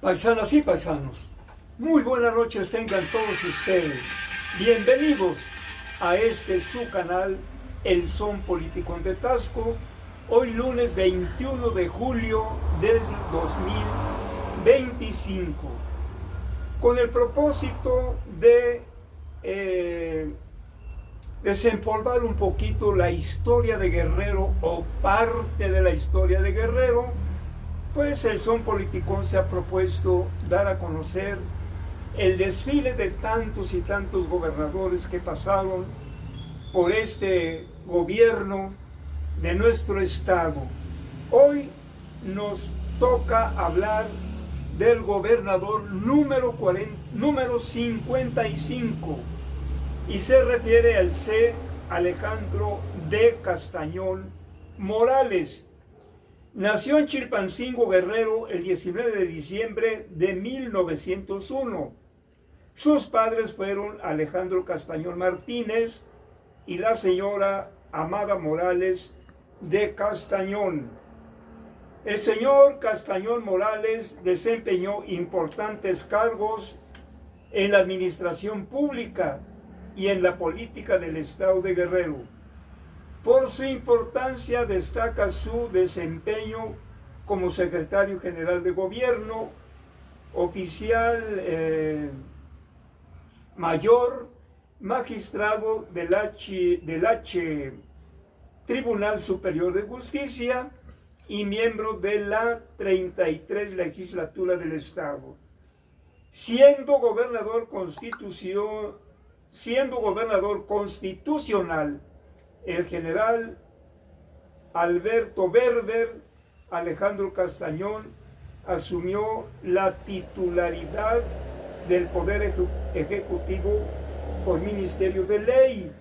Paisanas y paisanos, muy buenas noches tengan todos ustedes. Bienvenidos a este su canal, El Son Político de Tasco, hoy lunes 21 de julio del 2025, con el propósito de desempolvar un poquito la historia de Guerrero o parte de la historia de Guerrero. Pues el Son Politicón se ha propuesto dar a conocer el desfile de tantos y tantos gobernadores que pasaron por este gobierno de nuestro estado. Hoy nos toca hablar del gobernador número 55 y se refiere al C. Alejandro D. Castañón Morales. Nació en Chilpancingo, Guerrero, el 19 de diciembre de 1901. Sus padres fueron Alejandro Castañón Martínez y la señora Amada Morales de Castañón. El señor Castañón Morales desempeñó importantes cargos en la administración pública y en la política del estado de Guerrero. Por su importancia destaca su desempeño como secretario general de gobierno, oficial mayor, magistrado del Tribunal Superior de Justicia y miembro de la 33 legislatura del estado. Siendo gobernador constitucional, el general Alberto Berber Alejandro Castañón asumió la titularidad del Poder Ejecutivo por Ministerio de Ley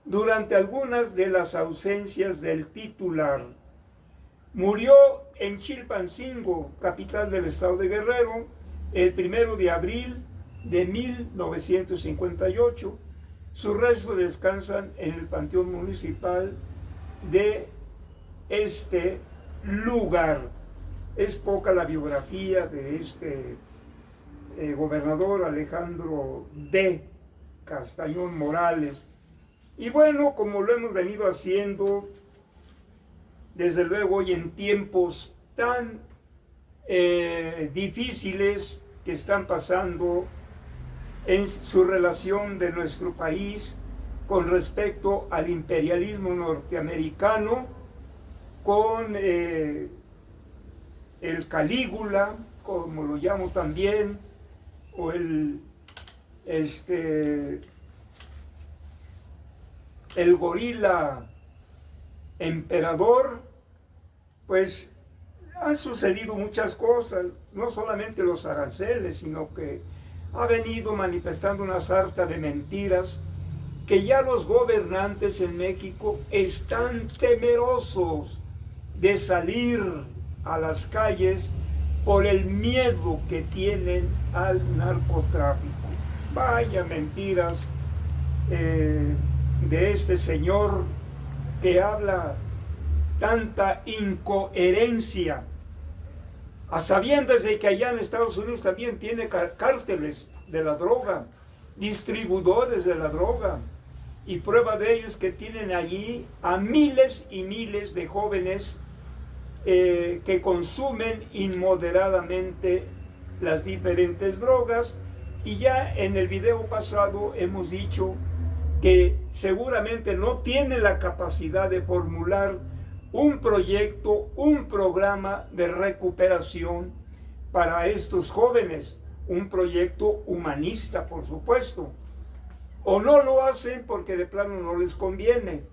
durante algunas de las ausencias del titular. Murió en Chilpancingo, capital del estado de Guerrero, el 1 de abril de 1958. Sus restos descansan en el Panteón Municipal de este lugar. Es poca la biografía de este gobernador Alejandro D. Castañón Morales. Y bueno, como lo hemos venido haciendo, desde luego hoy en tiempos tan difíciles que están pasando en su relación de nuestro país con respecto al imperialismo norteamericano, con el Calígula, como lo llamo también, o el gorila emperador. Pues han sucedido muchas cosas, no solamente los aranceles, sino que ha venido manifestando una sarta de mentiras que ya los gobernantes en México están temerosos de salir a las calles por el miedo que tienen al narcotráfico. Vaya mentiras de este señor que habla tanta incoherencia, a sabiendas de que allá en Estados Unidos también tiene cárteles de la droga, distribuidores de la droga, y prueba de ello es que tienen allí a miles y miles de jóvenes que consumen inmoderadamente las diferentes drogas. Y ya en el video pasado hemos dicho que seguramente no tiene la capacidad de formular un proyecto, un programa de recuperación para estos jóvenes, un proyecto humanista, por supuesto. O no lo hacen porque de plano no les conviene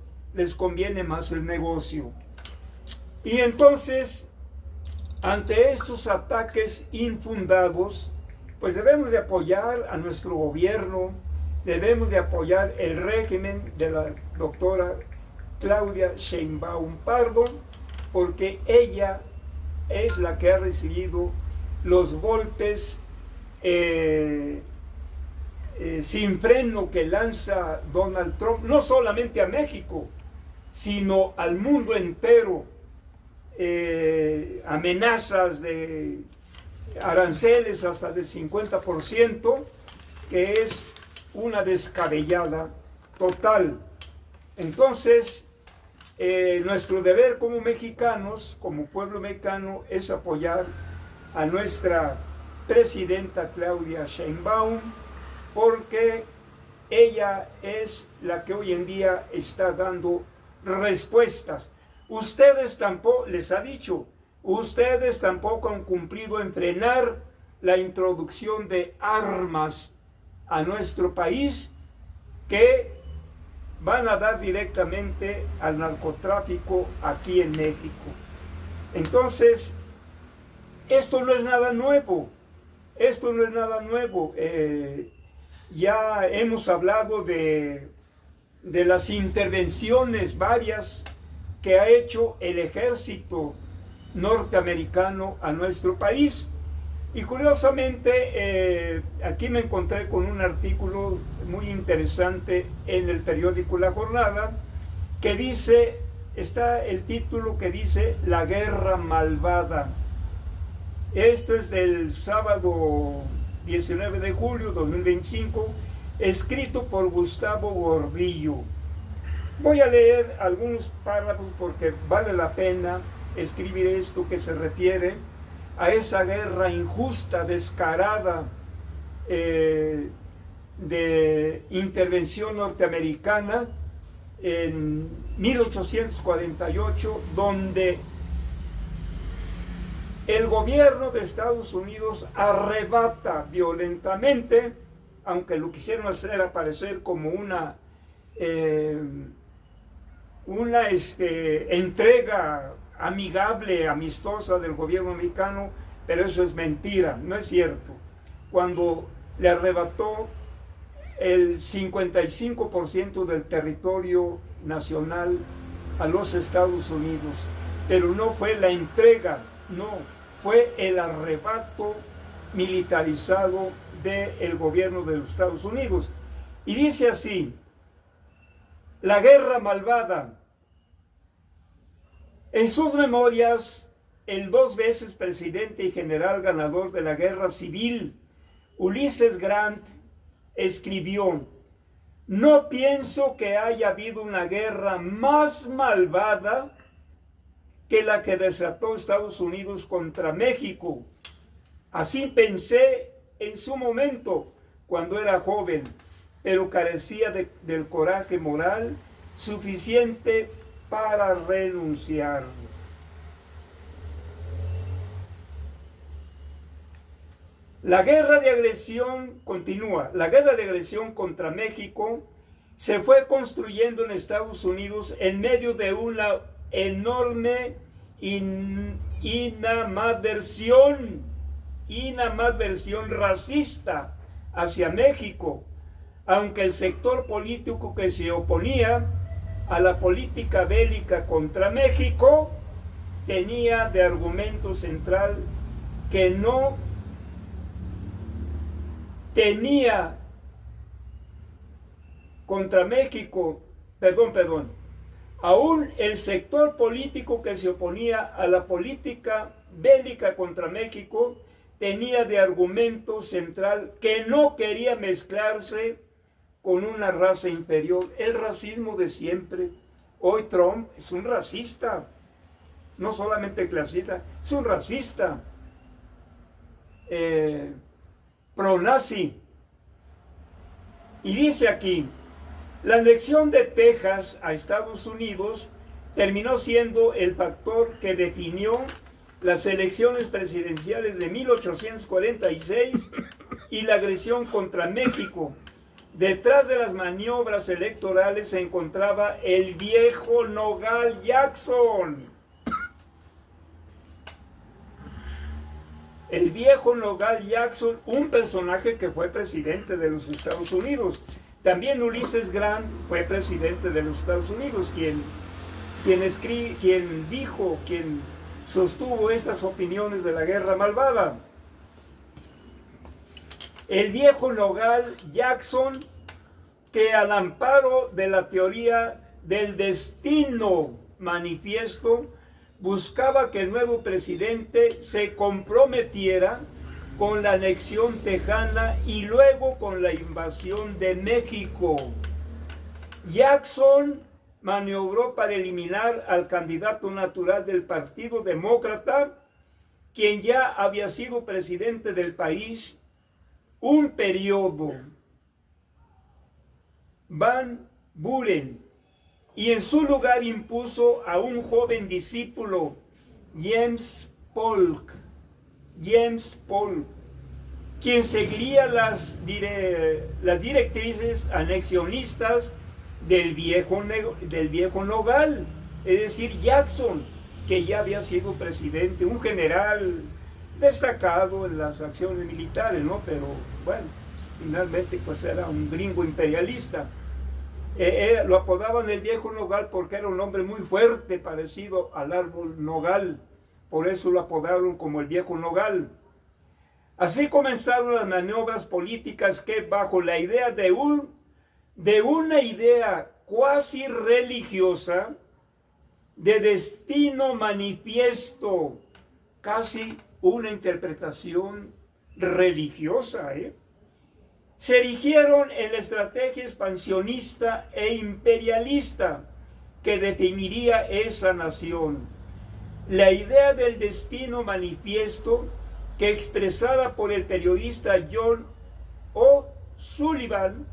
más el negocio. Y entonces, ante estos ataques infundados, pues debemos de apoyar a nuestro gobierno, debemos de apoyar el régimen de la doctora Claudia Sheinbaum Pardo, porque ella es la que ha recibido los golpes sin freno que lanza Donald Trump, no solamente a México, sino al mundo entero, amenazas de aranceles hasta del 50%, que es una descabellada total. Entonces, nuestro deber como mexicanos, como pueblo mexicano, es apoyar a nuestra presidenta Claudia Sheinbaum, porque ella es la que hoy en día está dando respuestas. Ustedes tampoco, les ha dicho, ustedes tampoco han cumplido en frenar la introducción de armas a nuestro país, que van a dar directamente al narcotráfico aquí en México. Entonces, esto no es nada nuevo, esto no es nada nuevo. Ya hemos hablado de las intervenciones varias que ha hecho el ejército norteamericano a nuestro país. Y curiosamente, aquí me encontré con un artículo muy interesante en el periódico La Jornada, que dice, está el título que dice La Guerra Malvada. Esto es del sábado 19 de julio 2025, escrito por Gustavo Gordillo. Voy a leer algunos párrafos porque vale la pena escribir esto, que se refiere a esa guerra injusta, descarada, de intervención norteamericana en 1848, donde el gobierno de Estados Unidos arrebata violentamente, aunque lo quisieron hacer aparecer como una entrega amigable, amistosa del gobierno mexicano, pero eso es mentira, no es cierto. Cuando le arrebató el 55% del territorio nacional a los Estados Unidos, pero no fue la entrega, no, fue el arrebato militarizado del gobierno de los Estados Unidos. Y dice así: la guerra malvada. En sus memorias, el 2 veces presidente y general ganador de la guerra civil, Ulises Grant, escribió: no pienso que haya habido una guerra más malvada que la que desató Estados Unidos contra México. Así pensé en su momento, cuando era joven, pero carecía del coraje moral suficiente para renunciar. La guerra de agresión continúa. La guerra de agresión contra México se fue construyendo en Estados Unidos en medio de una enorme animadversión racista hacia México, aunque el sector político que se oponía a la política bélica contra México tenía de argumento central que no tenía contra México, aún el sector político que se oponía a la política bélica contra México tenía de argumento central que no quería mezclarse con una raza inferior. El racismo de siempre. Hoy Trump es un racista, no solamente clasista, es un racista, pro-nazi. Y dice aquí: la anexión de Texas a Estados Unidos terminó siendo el factor que definió las elecciones presidenciales de 1846 y la agresión contra México. Detrás de las maniobras electorales se encontraba el viejo Nogal Jackson. El viejo Nogal Jackson, un personaje que fue presidente de los Estados Unidos. También Ulises Grant fue presidente de los Estados Unidos, quien sostuvo estas opiniones de la guerra malvada. El viejo Nogal Jackson, que al amparo de la teoría del destino manifiesto, buscaba que el nuevo presidente se comprometiera con la anexión tejana y luego con la invasión de México. Jackson maniobró para eliminar al candidato natural del Partido Demócrata, quien ya había sido presidente del país un periodo, Van Buren, y en su lugar impuso a un joven discípulo, James Polk, quien seguiría las directrices anexionistas del viejo Nogal, es decir, Jackson, que ya había sido presidente, un general destacado en las acciones militares, ¿no? Pero bueno, finalmente pues era un gringo imperialista. Lo apodaban el viejo Nogal porque era un hombre muy fuerte, parecido al árbol nogal, por eso lo apodaron como el viejo Nogal. Así comenzaron las maniobras políticas que, bajo la idea de una idea cuasi religiosa, de destino manifiesto, casi una interpretación religiosa, se erigieron en la estrategia expansionista e imperialista que definiría esa nación. La idea del destino manifiesto, que expresada por el periodista John O'Sullivan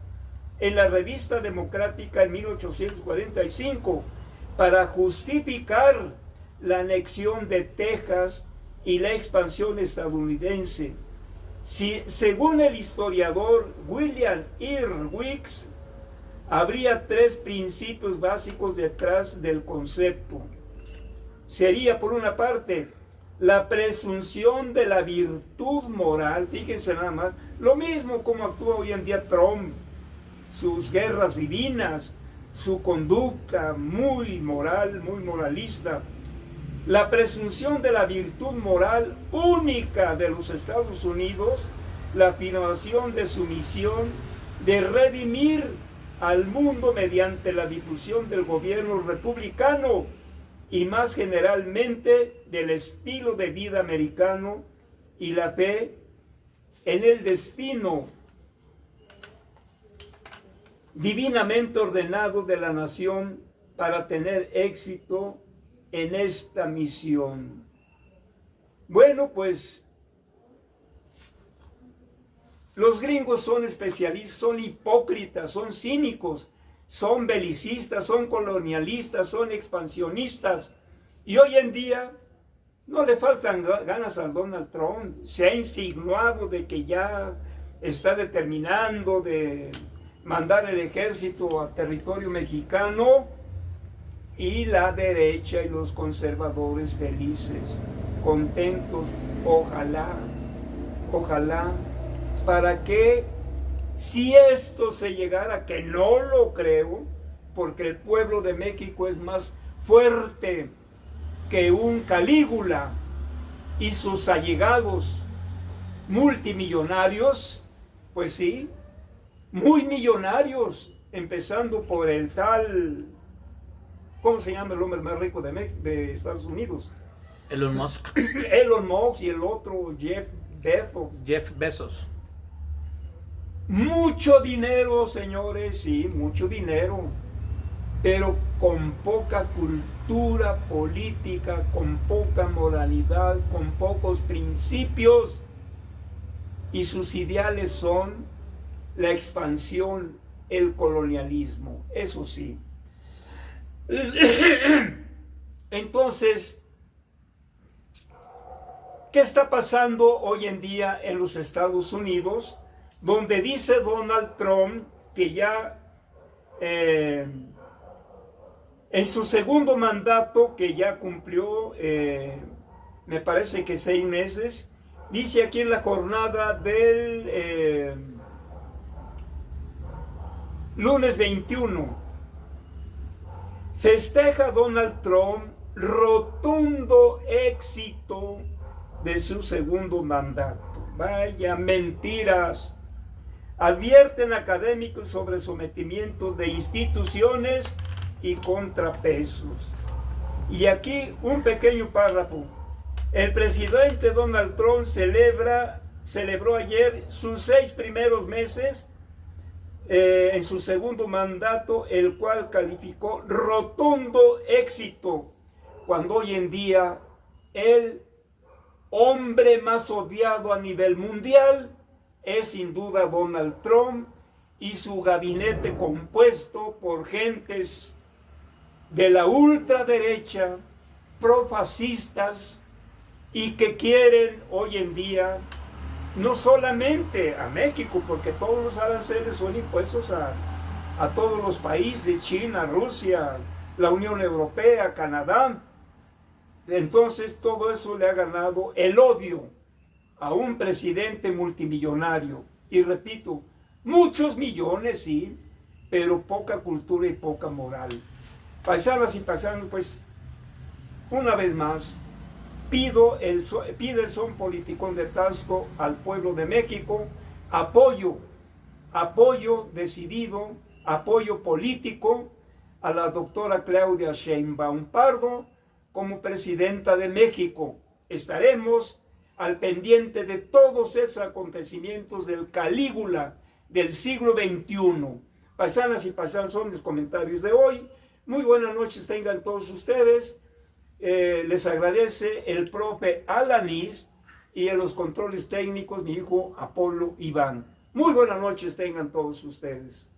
en la revista Democrática en 1845, para justificar la anexión de Texas y la expansión estadounidense. Según el historiador William Earl Weeks, habría tres principios básicos detrás del concepto. Sería, por una parte, la presunción de la virtud moral, fíjense nada más, lo mismo como actúa hoy en día Trump, sus guerras divinas, su conducta muy moral, muy moralista. La presunción de la virtud moral única de los Estados Unidos, la afirmación de su misión de redimir al mundo mediante la difusión del gobierno republicano y más generalmente del estilo de vida americano y la fe en el destino divinamente ordenado de la nación para tener éxito en esta misión. Bueno, pues los gringos son especialistas, son hipócritas, son cínicos, son belicistas, son colonialistas, son expansionistas. Y hoy en día no le faltan ganas a Donald Trump. Se ha insinuado de que ya está determinando de mandar el ejército a territorio mexicano, y la derecha y los conservadores felices, contentos, ojalá, para que, si esto se llegara, que no lo creo, porque el pueblo de México es más fuerte que un Calígula y sus allegados multimillonarios, pues sí, muy millonarios, empezando por el tal, ¿cómo se llama el hombre más rico de Estados Unidos? Elon Musk. Elon Musk, y el otro Jeff Bezos. Mucho dinero, señores, sí, mucho dinero, pero con poca cultura política, con poca moralidad, con pocos principios, y sus ideales son la expansión, el colonialismo, eso sí. Entonces, ¿qué está pasando hoy en día en los Estados Unidos? Donde dice Donald Trump que ya en su segundo mandato, que ya cumplió, me parece que 6 meses, dice aquí en la jornada del lunes 21, festeja Donald Trump rotundo éxito de su segundo mandato. Vaya mentiras. Advierten académicos sobre sometimiento de instituciones y contrapesos. Y aquí un pequeño párrafo. El presidente Donald Trump celebró ayer sus 6 primeros meses en su segundo mandato, el cual calificó rotundo éxito, cuando hoy en día el hombre más odiado a nivel mundial es sin duda Donald Trump y su gabinete compuesto por gentes de la ultraderecha, profascistas y que quieren hoy en día no solamente a México, porque todos los aranceles son impuestos a todos los países, China, Rusia, la Unión Europea, Canadá. Entonces todo eso le ha ganado el odio a un presidente multimillonario. Y repito, muchos millones, sí, pero poca cultura y poca moral. Paisanas y paisanos, pues, una vez más, pide el Son Politicón de Taxco al pueblo de México apoyo decidido, apoyo político a la doctora Claudia Sheinbaum Pardo como presidenta de México. Estaremos al pendiente de todos esos acontecimientos del Calígula del siglo XXI. Paisanas y paisanos, son los comentarios de hoy. Muy buenas noches tengan todos ustedes. Les agradece el profe Alanis y en los controles técnicos mi hijo Apolo Iván. Muy buenas noches tengan todos ustedes.